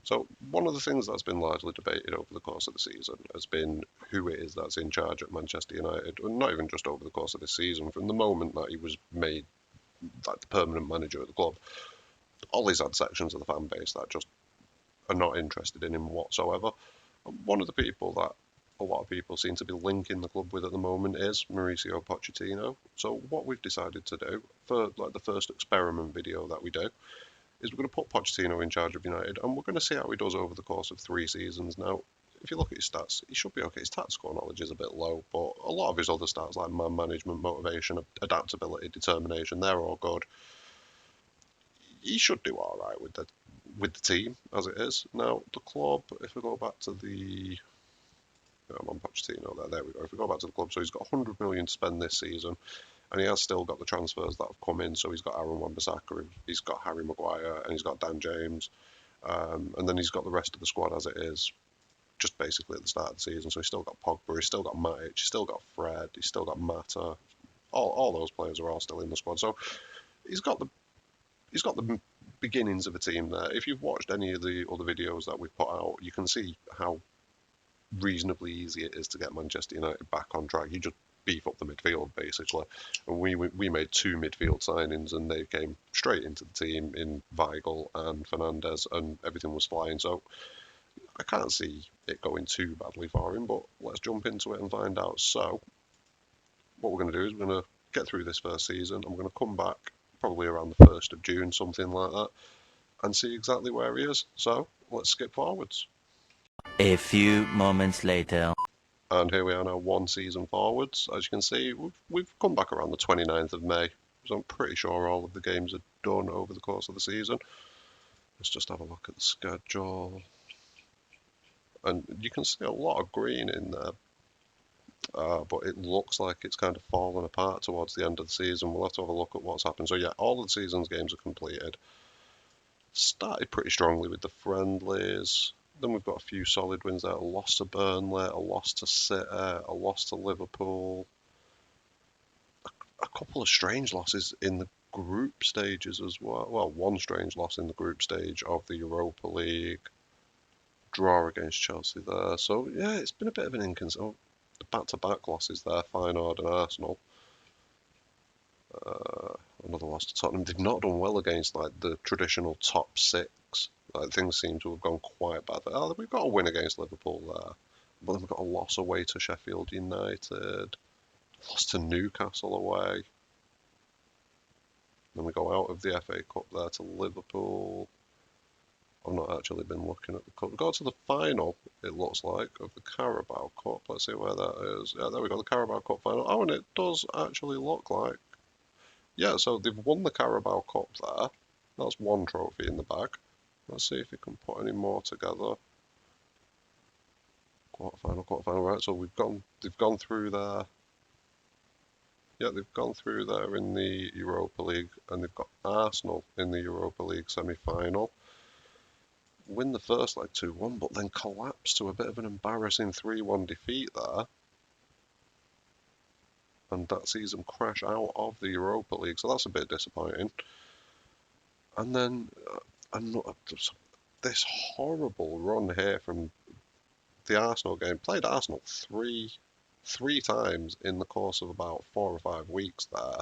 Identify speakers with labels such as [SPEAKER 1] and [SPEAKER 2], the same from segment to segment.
[SPEAKER 1] So one of the things that's been largely debated over the course of the season has been who it is that's in charge at Manchester United, and not even just over the course of this season. From the moment that he was made like the permanent manager at the club, all he's had sections of the fan base that just are not interested in him whatsoever. One of the people that a lot of people seem to be linking the club with at the moment is Mauricio Pochettino. So what we've decided to do for like the first experiment video that we do is we're going to put Pochettino in charge of United, and we're going to see how he does over the course of 3 seasons. Now, if you look at his stats, he should be okay. His tactical knowledge is a bit low, but a lot of his other stats like man management, motivation, adaptability, determination, they're all good. He should do all right with the team as it is. Now, the club, if we go back to the I'm on Pochettino there. There we go. If we go back to the club, so he's got 100 million to spend this season, and he has still got the transfers that have come in. So he's got Aaron Wan-Bissaka, he's got Harry Maguire, and he's got Dan James, and then he's got the rest of the squad as it is, just basically at the start of the season. So he's still got Pogba, he's still got Matic, he's still got Fred, he's still got Mata. All those players are all still in the squad. So he's got the he's got the beginnings of a team there. If you've watched any of the other videos that we've put out, you can see how reasonably easy it is to get Manchester United back on track. You just beef up the midfield basically, and we made 2 midfield signings, and they came straight into the team in Weigl and Fernandes, and everything was flying. So I can't see it going too badly for him, but let's jump into it and find out. So what we're going to do is we're going to get through this first season. I'm going to come back probably around the 1st of June, something like that, and see exactly where he is. So let's skip forwards.
[SPEAKER 2] A few moments later.
[SPEAKER 1] And here we are now 1 season forwards. As you can see, we've come back around the 29th of May, so I'm pretty sure all of the games are done over the course of the season. Let's just have a look at the schedule. And you can see a lot of green in there, but it looks like it's kind of fallen apart towards the end of the season. We'll have to have a look at what's happened. So yeah, all of the season's games are completed. Started pretty strongly with the friendlies. Then we've got a few solid wins there. A loss to Burnley, a loss to City, a loss to Liverpool. A couple of strange losses in the group stages as well. Well, one strange loss in the group stage of the Europa League. Draw against Chelsea there. So yeah, it's been a bit of an inconsistent. Oh, the back-to-back losses there, Feyenoord and Arsenal. Another loss to Tottenham. They've not done well against like the traditional top 6. Like things seem to have gone quite bad. Oh, we've got a win against Liverpool there, but then we've got a loss away to Sheffield United, lost to Newcastle away. Then we go out of the FA Cup there to Liverpool. I've not actually been looking at the cup. We go to the final, it looks like, of the Carabao Cup. Let's see where that is. Yeah, there we go, the Carabao Cup final. Oh, and it does actually look like. Yeah, so they've won the Carabao Cup there. That's one trophy in the bag. Let's see if we can put any more together. Quarterfinal, right? So they've gone through there. Yeah, they've gone through there in the Europa League, and they've got Arsenal in the Europa League semi-final. Win the first leg 2-1, but then collapse to a bit of an embarrassing 3-1 defeat there. And that sees them crash out of the Europa League, so that's a bit disappointing. And then this horrible run here from the Arsenal game. Played Arsenal three times in the course of about 4 or 5 weeks there,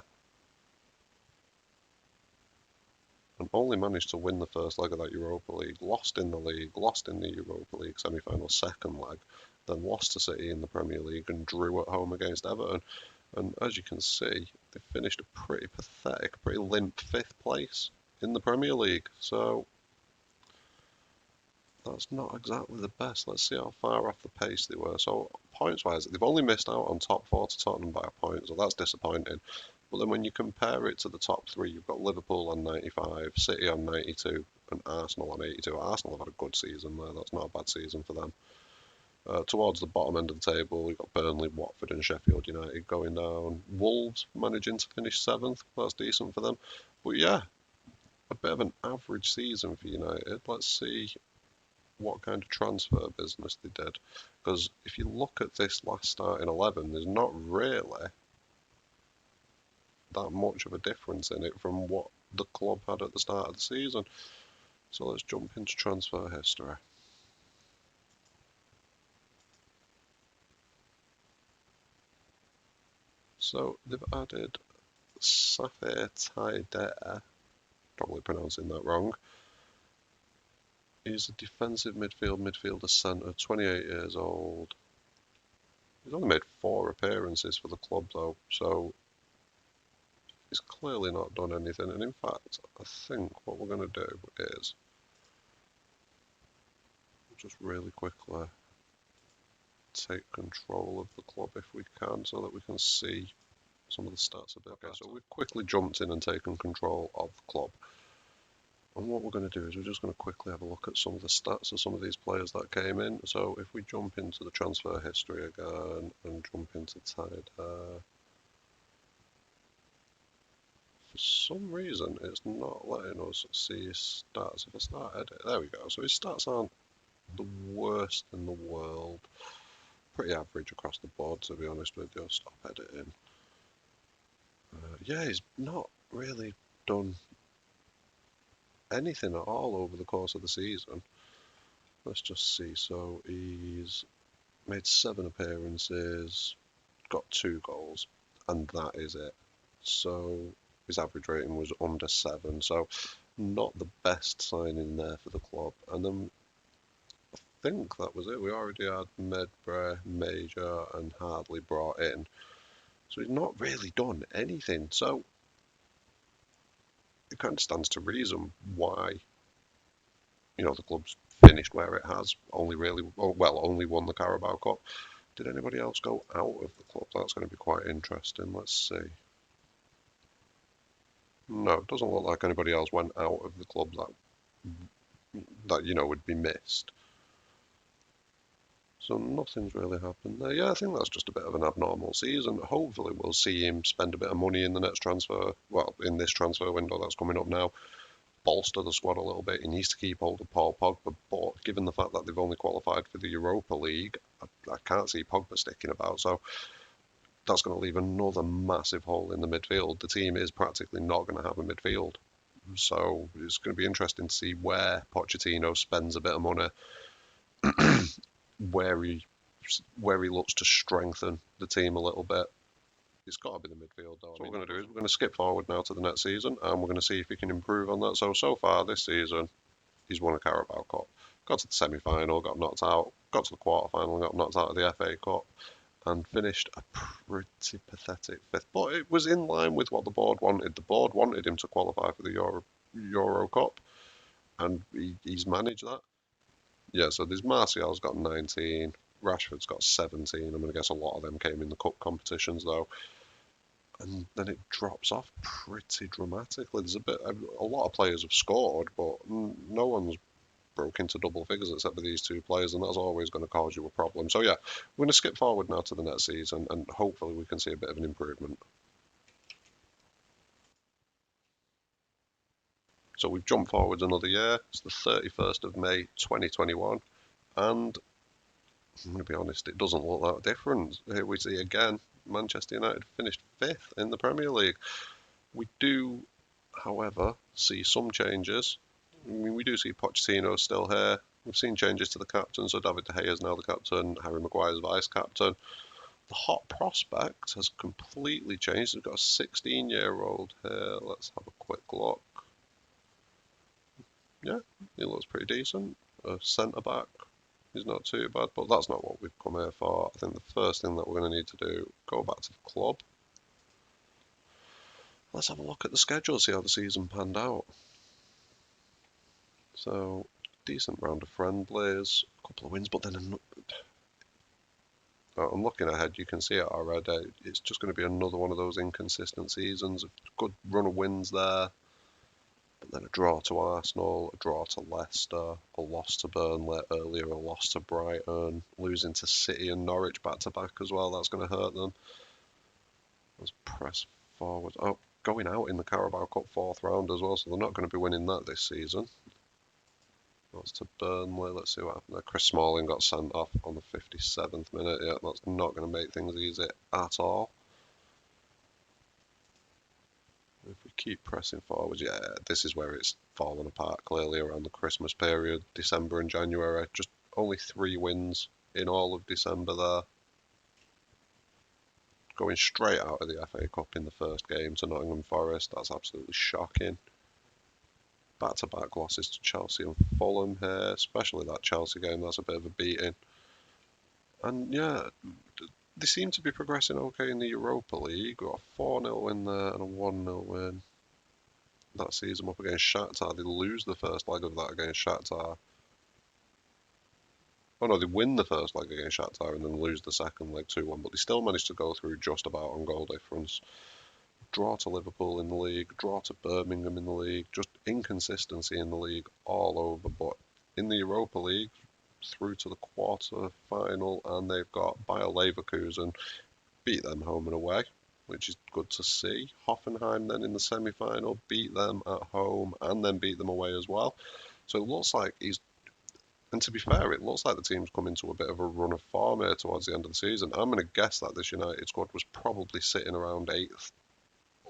[SPEAKER 1] and only managed to win the first leg of that Europa League. Lost in the league, lost in the Europa League semi-final second leg, then lost to City in the Premier League and drew at home against Everton. And as you can see, they finished a pretty pathetic, pretty limp 5th place in the Premier League. So that's not exactly the best. Let's see how far off the pace they were. So points-wise, they've only missed out on top 4 to Tottenham by a point, so that's disappointing. But then when you compare it to the top 3, you've got Liverpool on 95, City on 92, and Arsenal on 82. Arsenal have had a good season there. That's not a bad season for them. Towards the bottom end of the table, we've got Burnley, Watford and Sheffield United going down. Wolves managing to finish 7th. That's decent for them. But yeah, a bit of an average season for United. Let's see what kind of transfer business they did. Because if you look at this last starting 11, there's not really that much of a difference in it from what the club had at the start of the season. So let's jump into transfer history. So they've added Safe Taidere, probably pronouncing that wrong. He's a defensive midfielder centre, 28 years old. He's only made 4 appearances for the club though, so he's clearly not done anything. And in fact, I think what we're going to do is just really quickly take control of the club if we can, so that we can see some of the stats a bit better. So we've quickly jumped in and taken control of the club. And what we're going to do is we're just going to quickly have a look at some of the stats of some of these players that came in. So if we jump into the transfer history again and jump into Tide, for some reason it's not letting us see his stats. If I start edit, there we go. So his stats aren't the worst in the world. Pretty average across the board, to be honest with you. Stop editing. Yeah, he's not really done anything at all over the course of the season. Let's just see. So he's made 7 appearances, got 2 goals, and that is it. So his average rating was under 7. So not the best signing there for the club. And then I think that was it. We already had Medbray, Major, and Hardley brought in. So he's not really done anything. So it kind of stands to reason why, the club's finished where it has. Only won the Carabao Cup. Did anybody else go out of the club? That's going to be quite interesting. Let's see. No, it doesn't look like anybody else went out of the club that would be missed. So nothing's really happened there. Yeah, I think that's just a bit of an abnormal season. Hopefully we'll see him spend a bit of money in the next transfer, in this transfer window that's coming up now, bolster the squad a little bit. He needs to keep hold of Paul Pogba, but given the fact that they've only qualified for the Europa League, I can't see Pogba sticking about, so that's going to leave another massive hole in the midfield. The team is practically not going to have a midfield, so it's going to be interesting to see where Pochettino spends a bit of money, where he looks to strengthen the team a little bit. It's got to be the midfield, though. So what we're going to do is we're going to skip forward now to the next season, and we're going to see if he can improve on that. So far this season, he's won a Carabao Cup, got to the semi-final, got knocked out, got to the quarter-final, got knocked out of the FA Cup, and finished a pretty pathetic 5th. But it was in line with what the board wanted. The board wanted him to qualify for the Euro Cup, and he's managed that. Yeah, so there's Martial's got 19, Rashford's got 17. I'm going to guess a lot of them came in the cup competitions, though. And then it drops off pretty dramatically. There's a lot of players have scored, but no one's broke into double figures except for these 2 players, and that's always going to cause you a problem. So yeah, we're going to skip forward now to the next season, and hopefully we can see a bit of an improvement. So we've jumped forwards another year. It's the 31st of May 2021, and I'm going to be honest, it doesn't look that different. Here we see again, Manchester United finished 5th in the Premier League. We do, however, see some changes. I mean, we do see Pochettino still here. We've seen changes to the captain, so David De Gea is now the captain, Harry Maguire is vice-captain. The hot prospect has completely changed. We've got a 16-year-old here. Let's have a quick look. Yeah, he looks pretty decent. A centre-back. He's not too bad, but that's not what we've come here for. I think the first thing that we're going to need to do, go back to the club. Let's have a look at the schedule, see how the season panned out. So, decent round of friendlies, a couple of wins, but then I'm looking ahead, you can see it already. It's just going to be another one of those inconsistent seasons. A good run of wins there, but then a draw to Arsenal, a draw to Leicester, a loss to Burnley earlier, a loss to Brighton, losing to City and Norwich back-to-back as well. That's going to hurt them. Let's press forward. Oh, going out in the Carabao Cup 4th round as well, so they're not going to be winning that this season. That's to Burnley. Let's see what happened there. Chris Smalling got sent off on the 57th minute. Yeah, that's not going to make things easy at all. If we keep pressing forward. Yeah, this is where it's fallen apart clearly around the Christmas period, December and January. Just only 3 wins in all of December there. Going straight out of the FA Cup in the first game to Nottingham Forest. That's absolutely shocking. Back-to-back losses to Chelsea and Fulham here, especially that Chelsea game. That's a bit of a beating. And yeah, they seem to be progressing okay in the Europa League. Got a 4-0 win there and a 1-0 win. That sees them up against Shakhtar. They lose the first leg of that against Shakhtar. Oh no, they win the first leg against Shakhtar and then lose the second leg 2-1, but they still managed to go through just about on goal difference. Draw to Liverpool in the league, draw to Birmingham in the league, just inconsistency in the league all over. But in the Europa League, through to the quarter final, and they've got Bayer Leverkusen, beat them home and away, which is good to see. Hoffenheim then in the semi-final, beat them at home and then beat them away as well. So it looks like and to be fair, it looks like the team's come into a bit of a run of form here towards the end of the season. I'm going to guess that this United squad was probably sitting around 8th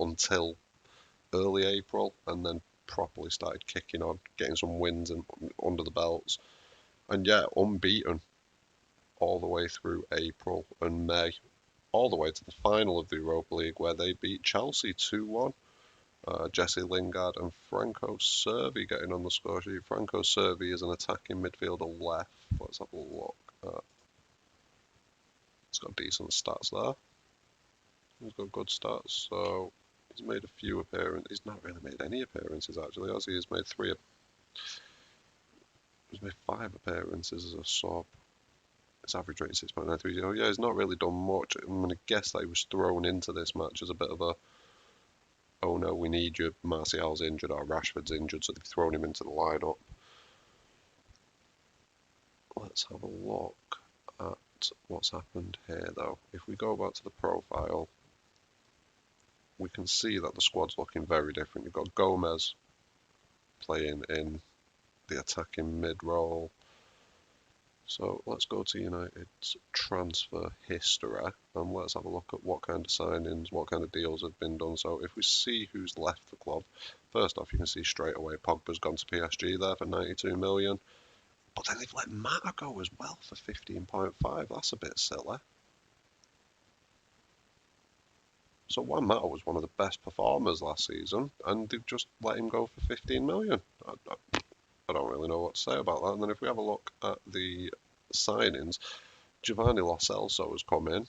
[SPEAKER 1] until early April and then properly started kicking on, getting some wins and under the belts. And yeah, unbeaten all the way through April and May, all the way to the final of the Europa League where they beat Chelsea 2-1. Jesse Lingard and Franco Cervi getting on the score sheet. Franco Cervi is an attacking midfielder left. Let's have a look. He's got decent stats there. He's got good stats. So he's made a few appearances. He's not really made any appearances actually, has he? He's made 5 appearances as a sub. His average rate is 6.93. Oh yeah, he's not really done much. I'm going to guess that he was thrown into this match as a bit of a, oh no, we need you, Martial's injured or Rashford's injured, so they've thrown him into the lineup. Let's have a look at what's happened here though. If we go back to the profile, we can see that the squad's looking very different. You've got Gomez playing in the attacking mid role. So let's go to United's transfer history and let's have a look at what kind of signings, what kind of deals have been done. So if we see who's left the club, first off you can see straight away Pogba's gone to PSG there for 92 million. But then they've let Mata go as well for 15.5. That's a bit silly. So Juan Mata was one of the best performers last season and they've just let him go for 15 million. I don't really know what to say about that. And then if we have a look at the signings, Giovanni Lo Celso has come in,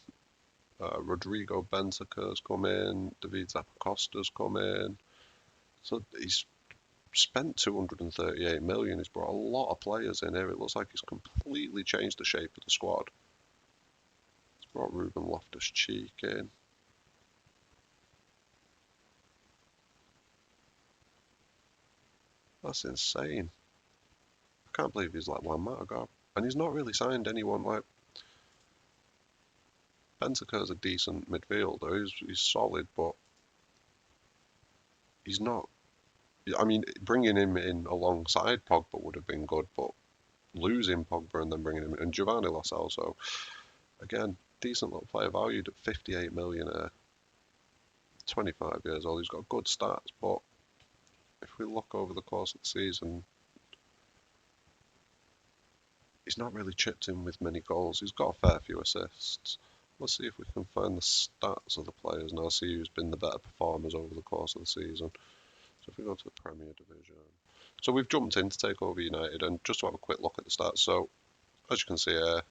[SPEAKER 1] Rodrigo Bentancur has come in, David Zappacosta's come in. So he's spent 238 million. He's brought a lot of players in here. It looks like he's completely changed the shape of the squad. He's brought Ruben Loftus-Cheek in. That's insane. I can't believe he's let Juan Mata go. And he's not really signed anyone like... Bentancur's a decent midfielder. He's solid, but he's not... I mean, bringing him in alongside Pogba would have been good, but losing Pogba and then bringing him in... And Giovanni Lo Celso, again, decent little player, valued at 58 million here. 25 years old. He's got good stats, but if we look over the course of the season, he's not really chipped in with many goals. He's got a fair few assists. Let's see if we can find the stats of the players now, see who's been the better performers over the course of the season. So if we go to the Premier Division. So we've jumped in to take over United, and just to have a quick look at the stats. So, as you can see here,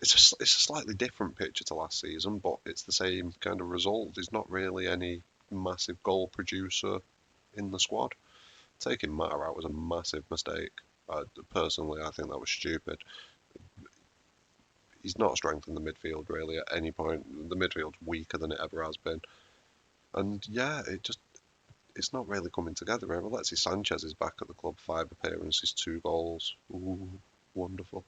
[SPEAKER 1] it's a slightly different picture to last season, but it's the same kind of result. There's not really any massive goal producer in the squad. Taking Mata out was a massive mistake. Personally, I think that was stupid. He's not strengthened the midfield really at any point. The midfield's weaker than it ever has been. And yeah, it's not really coming together here. Alexis Sanchez is back at the club, 5 appearances, 2 goals. Ooh, wonderful.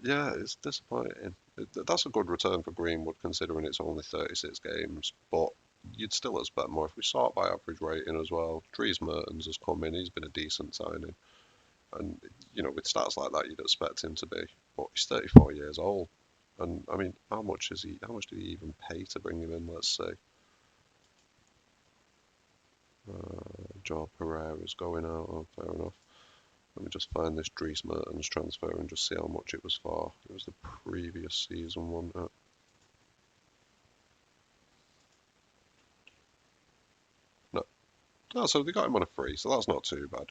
[SPEAKER 1] Yeah, it's disappointing. That's a good return for Greenwood considering it's only 36 games, but you'd still expect more if we sort by average rating as well. Dries Mertens has come in, he's been a decent signing. And, with stats like that, you'd expect him to be. But he's 34 years old. And, I mean, how much did he even pay to bring him in, let's say? Joe Pereira's going out. Oh, fair enough. Let me just find this Dries Mertens transfer and just see how much it was for. It was the previous season, wasn't it? No. Oh, so they got him on a free, so that's not too bad.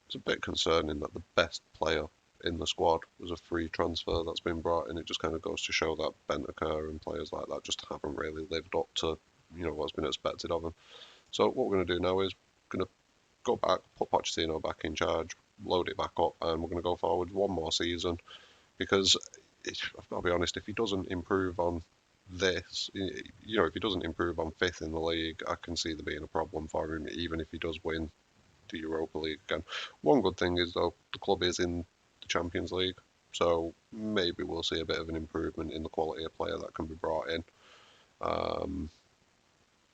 [SPEAKER 1] It's a bit concerning that the best player in the squad was a free transfer that's been brought in. It just kind of goes to show that Bentancur and players like that just haven't really lived up to what's been expected of them. So what we're going to do now is going to go back, put Pochettino back in charge, load it back up, and we're going to go forward one more season because I've got to be honest, if he doesn't improve on this, if he doesn't improve on fifth in the league, I can see there being a problem for him, even if he does win the Europa League again. One good thing is, though, the club is in the Champions League, so maybe we'll see a bit of an improvement in the quality of player that can be brought in.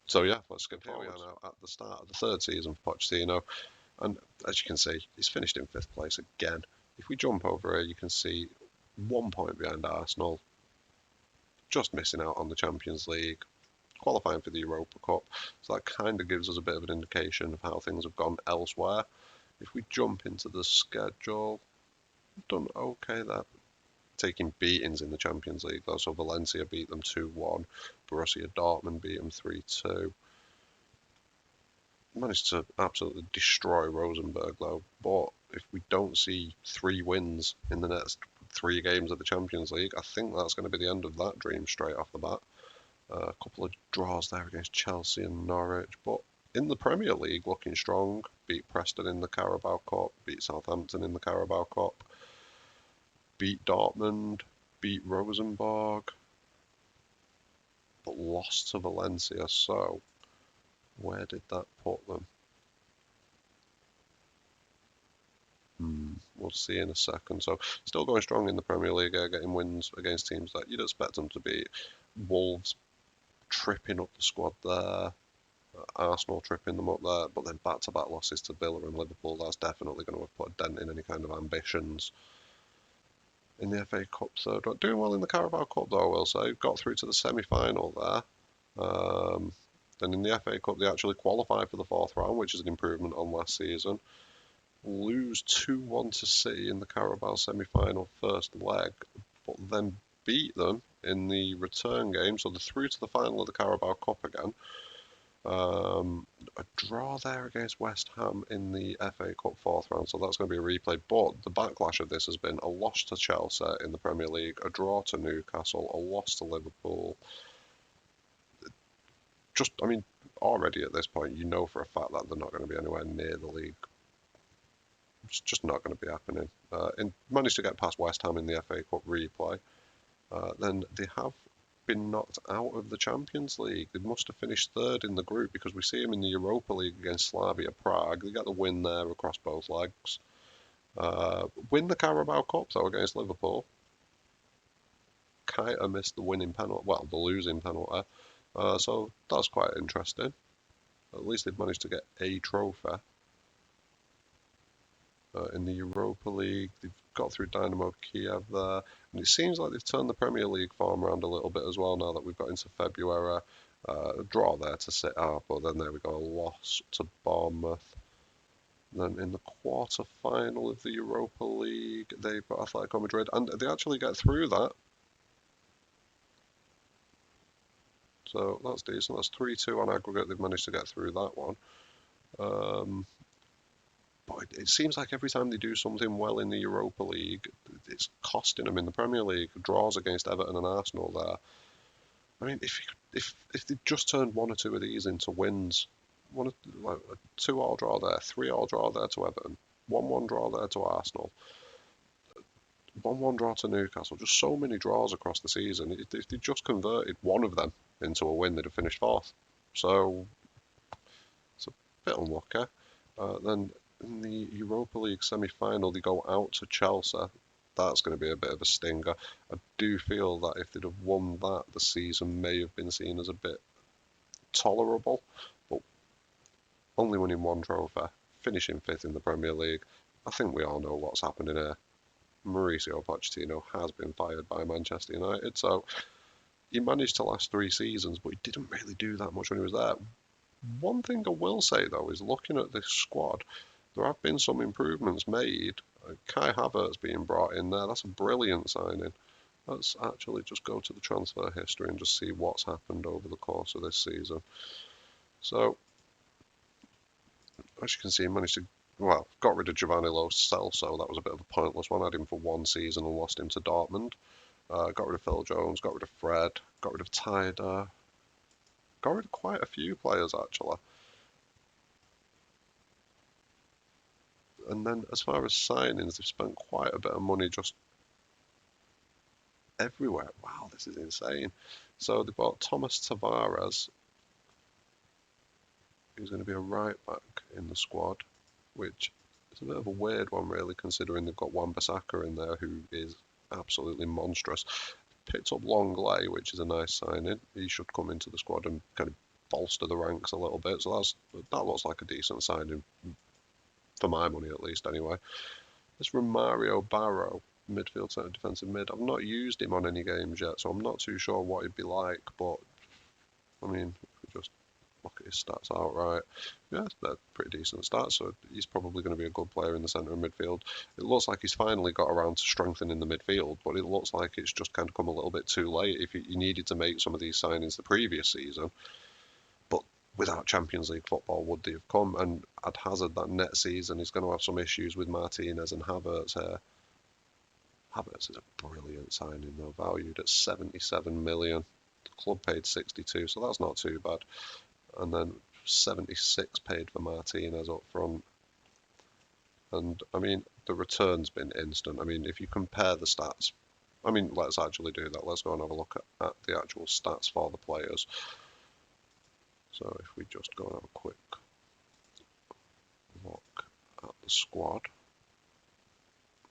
[SPEAKER 1] So yeah, let's skip forward. Here we are now at the start of the third season for Pochettino, and as you can see, he's finished in fifth place again. If we jump over here, you can see 1 point behind Arsenal, just missing out on the Champions League, qualifying for the Europa Cup. So that kind of gives us a bit of an indication of how things have gone elsewhere. If we jump into the schedule, we've done okay there. Taking beatings in the Champions League, though. So Valencia beat them 2-1. Borussia Dortmund beat them 3-2. Managed to absolutely destroy Rosenborg, though. But if we don't see 3 wins in the next 3 games of the Champions League, I think that's going to be the end of that dream straight off the bat. A couple of draws there against Chelsea and Norwich, but in the Premier League looking strong. Beat Preston in the Carabao Cup, beat Southampton in the Carabao Cup, beat Dortmund, beat Rosenborg, but lost to Valencia. So where did that put them? We'll see in a second. So still going strong in the Premier League, getting wins against teams that you'd expect them to beat. Wolves tripping up the squad there. Arsenal tripping them up there, but then back-to-back losses to Villa and Liverpool, that's definitely going to have put a dent in any kind of ambitions. In the FA Cup third, doing well in the Carabao Cup though, I will say. Got through to the semi-final there. Then in the FA Cup, they actually qualified for the fourth round, which is an improvement on last season. Lose 2-1 to City in the Carabao semi-final first leg, but then beat them in the return game, so they're through to the final of the Carabao Cup again. A draw there against West Ham in the FA Cup fourth round, so that's going to be a replay. But the backlash of this has been a loss to Chelsea in the Premier League, a draw to Newcastle, a loss to Liverpool. Already at this point, you know for a fact that they're not going to be anywhere near the league. It's just not going to be happening. And managed to get past West Ham in the FA Cup replay. Then they have been knocked out of the Champions League. They must have finished third in the group because we see them in the Europa League against Slavia Prague. They get the win there across both legs. Win the Carabao Cup though against Liverpool. Keita missed the winning penalty, well, the losing penalty. So that's quite interesting. At least they've managed to get a trophy. In the Europa League, they've got through Dynamo Kiev there, and it seems like they've turned the Premier League form around a little bit as well now that we've got into February. A draw there to sit up, but then there we go, a loss to Bournemouth. Then in the quarter-final of the Europa League, they've got Atletico Madrid, and they actually get through that. So that's decent. That's 3-2 on aggregate. They've managed to get through that one. But it seems like every time they do something well in the Europa League, it's costing them in the Premier League. Draws against Everton and Arsenal there. I mean, if they just turned 1 or 2 of these into wins, like a 2-2 draw there, 3-3 draw there to Everton, 1-1 draw there to Arsenal, 1-1 draw to Newcastle, just so many draws across the season. If they just converted one of them into a win, they'd have finished fourth. So it's a bit unlucky. Then in the Europa League semi-final, they go out to Chelsea. That's going to be a bit of a stinger. I do feel that if they'd have won that, the season may have been seen as a bit tolerable. But only winning 1 trophy, finishing 5th in the Premier League, I think we all know what's happening here. Mauricio Pochettino has been fired by Manchester United, so he managed to last 3 seasons, but he didn't really do that much when he was there. One thing I will say though is looking at this squad, there have been some improvements made. Kai Havertz being brought in there, that's a brilliant signing. Let's actually just go to the transfer history and just see what's happened over the course of this season. So, as you can see, he managed to, well, got rid of Giovanni Lo Celso. That was a bit of a pointless one. Had him for one season and lost him to Dortmund. Got rid of Phil Jones, got rid of Fred, got rid of Tyder, got rid of quite a few players actually. And then as far as signings, they've spent quite a bit of money just everywhere. Wow, this is insane. So they bought Thomas Tavares, who's going to be a right back in the squad, which is a bit of a weird one, really, considering they've got Wan-Bissaka in there, who is absolutely monstrous. Picked up Longley, which is a nice signing. He should come into the squad and kind of bolster the ranks a little bit. So that looks like a decent signing for my money, at least, anyway. This from Mario Barrow, midfield centre defensive mid. I've not used him on any games yet, so I'm not too sure what he'd be like. But I mean, if we just look at his stats outright, yeah, they're pretty decent stats. So he's probably going to be a good player in the centre of midfield. It looks like he's finally got around to strengthening the midfield, but it looks like it's just kind of come a little bit too late. If he needed to make some of these signings the previous season, but without Champions League football, would they have come? And at Hazard, that next season, he's going to have some issues with Martinez and Havertz here. Havertz is a brilliant signing, though, valued at 77 million. The club paid 62, so that's not too bad. And then 76 paid for Martinez up front. And I mean, the return's been instant. I mean, if you compare the stats, I mean, let's actually do that. Let's go and have a look at the actual stats for the players. So if we just go and have a quick look at the squad,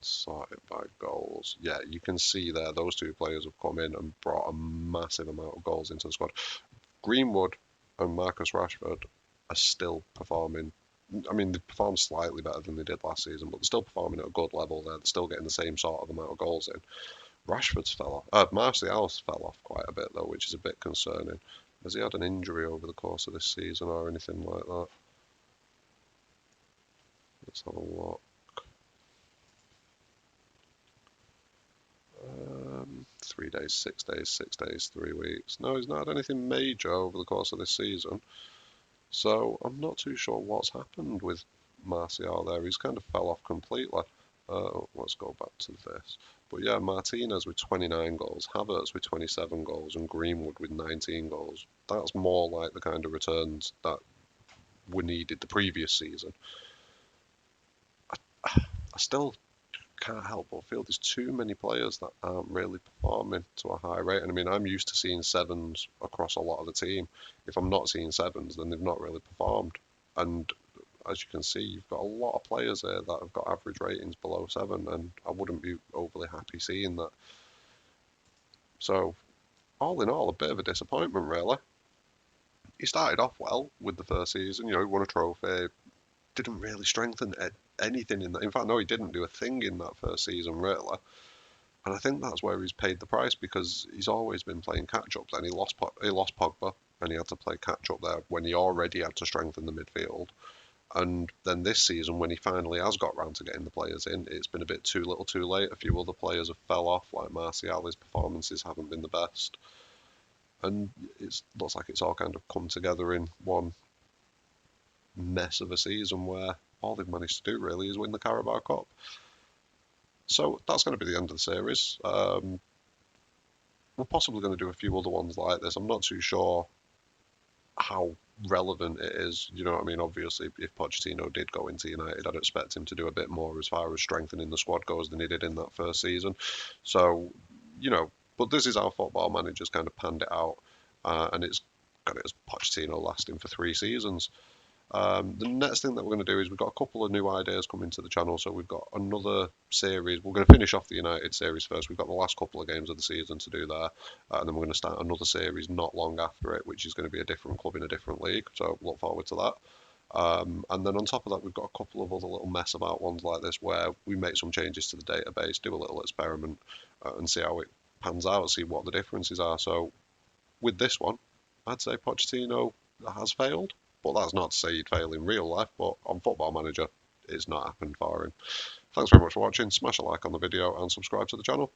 [SPEAKER 1] sorted by goals. Yeah, you can see there those two players have come in and brought a massive amount of goals into the squad. Greenwood and Marcus Rashford are still performing. I mean, they performed slightly better than they did last season, but they're still performing at a good level there. They're still getting the same sort of amount of goals in. Rashford's fell off. Martial's fell off quite a bit, though, which is a bit concerning. Has he had an injury over the course of this season or anything like that? Let's have a look. 3 days, 6 days, 6 days, 3 weeks. No, he's not had anything major over the course of this season. So I'm not too sure what's happened with Martial there. He's kind of fell off completely. Let's go back to this. But yeah, Martinez with 29 goals, Havertz with 27 goals, and Greenwood with 19 goals. That's more like the kind of returns that were needed the previous season. I still can't help but feel there's too many players that aren't really performing to a high rate. And I mean, I'm used to seeing sevens across a lot of the team. If I'm not seeing sevens, then they've not really performed. And as you can see, you've got a lot of players there that have got average ratings below 7, and I wouldn't be overly happy seeing that. So, all in all, a bit of a disappointment, really. He started off well with the first season. He won a trophy. Didn't really strengthen anything in that. In fact, no, he didn't do a thing in that first season, really. And I think that's where he's paid the price, because he's always been playing catch up. Then he lost Pogba, and he had to play catch up there when he already had to strengthen the midfield. And then this season, when he finally has got round to getting the players in, it's been a bit too little too late. A few other players have fell off, like Martial. His performances haven't been the best. And it looks like it's all kind of come together in one mess of a season where all they've managed to do really is win the Carabao Cup. So that's going to be the end of the series. We're possibly going to do a few other ones like this. I'm not too sure how relevant it is. You know what I mean? Obviously, if Pochettino did go into United, I'd expect him to do a bit more as far as strengthening the squad goes than he did in that first season. So, but this is how football managers kind of panned it out, and it's got it as Pochettino lasting for 3 seasons. The next thing that we're going to do is we've got a couple of new ideas coming to the channel. So we've got another series. We're going to finish off the United series first. We've got the last couple of games of the season to do there. And then we're going to start another series not long after it, which is going to be a different club in a different league. So look forward to that. And then on top of that, we've got a couple of other little mess about ones like this where we make some changes to the database, do a little experiment, and see how it pans out, see what the differences are. So with this one, I'd say Pochettino has failed, but that's not to say he'd fail in real life, but on Football Manager, it's not happened for him. Thanks very much for watching, smash a like on the video and subscribe to the channel.